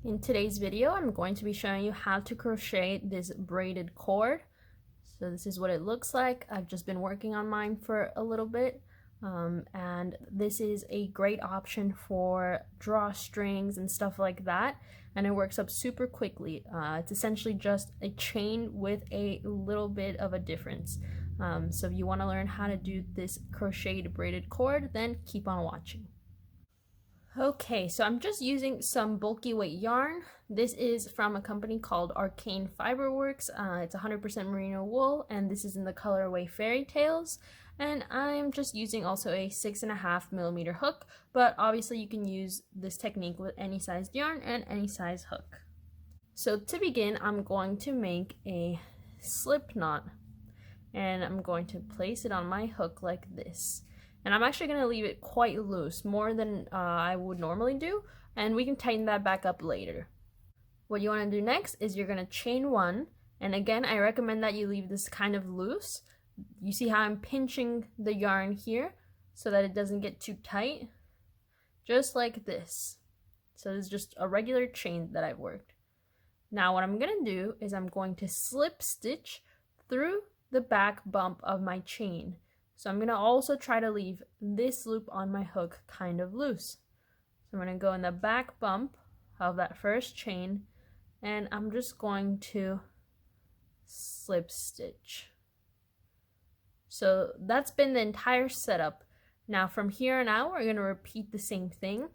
In today's video, I'm going to be showing you how to crochet this braided cord. So this is what it looks like. I've just been working on mine for a little bit. And this is a great option for drawstrings and stuff like that. And it works up super quickly. It's essentially just a chain with a little bit of a difference. So if you want to learn how to do this crocheted braided cord, then keep on watching. Okay, so I'm just using some bulky weight yarn. This is from a company called Arcane Fiberworks. It's 100% merino wool, and this is in the colorway Fairy Tales. And I'm just using also a 6.5mm hook, but obviously you can use this technique with any sized yarn and any size hook. So to begin, I'm going to make a slip knot, and I'm going to place it on my hook like this. And I'm actually going to leave it quite loose, more than I would normally do, and we can tighten that back up later. What you want to do next is you're going to chain one, and again I recommend that you leave this kind of loose. You see how I'm pinching the yarn here so that it doesn't get too tight? Just like this. So this is just a regular chain that I've worked. Now what I'm going to do is I'm going to slip stitch through the back bump of my chain. So I'm going to also try to leave this loop on my hook kind of loose. So I'm going to go in the back bump of that first chain, and I'm just going to slip stitch. So that's been the entire setup. Now from here on out, we're going to repeat the same thing,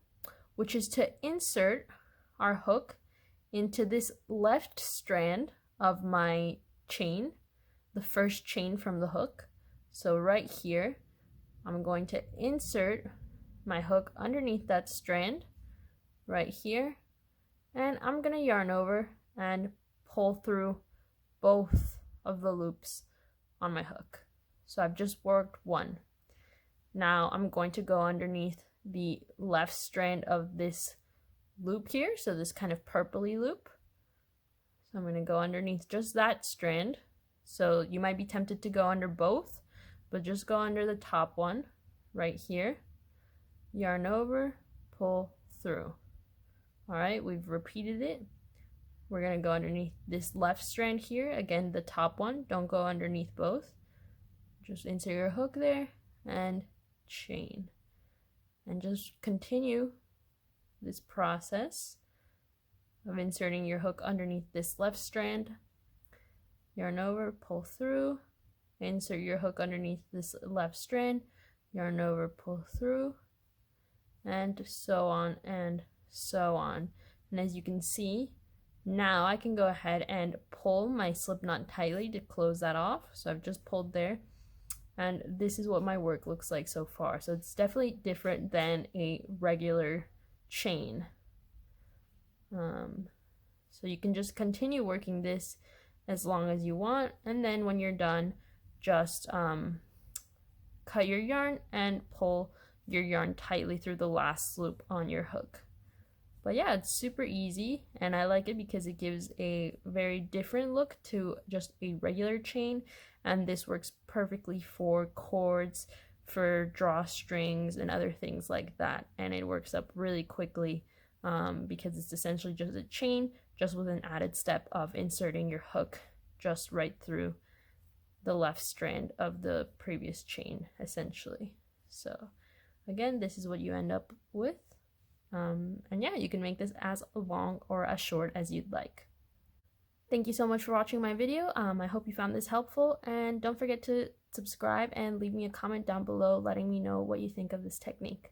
which is to insert our hook into this left strand of my chain, the first chain from the hook. So right here, I'm going to insert my hook underneath that strand, right here, and I'm going to yarn over and pull through both of the loops on my hook. So I've just worked one. Now I'm going to go underneath the left strand of this loop here, so this kind of purpley loop. So I'm going to go underneath just that strand. So you might be tempted to go under both, but just go under the top one right here, yarn over, pull through. All right, we've repeated it. We're going to go underneath this left strand here, again the top one. Don't go underneath both. Just insert your hook there and chain, and just continue this process of inserting your hook underneath this left strand, yarn over, pull through, insert your hook underneath this left strand, yarn over, pull through, and so on and so on. And as you can see, now I can go ahead and pull my slip knot tightly to close that off. So I've just pulled there, and this is what my work looks like so far. So it's definitely different than a regular chain. So you can just continue working this as long as you want, and then when you're done, just cut your yarn and pull your yarn tightly through the last loop on your hook. But yeah, it's super easy, and I like it because it gives a very different look to just a regular chain, and this works perfectly for cords, for drawstrings, and other things like that. And it works up really quickly because it's essentially just a chain, just with an added step of inserting your hook just right through the left strand of the previous chain, essentially. So again, this is what you end up with. And yeah, you can make this as long or as short as you'd like. Thank you so much for watching my video. I hope you found this helpful, and don't forget to subscribe and leave me a comment down below letting me know what you think of this technique.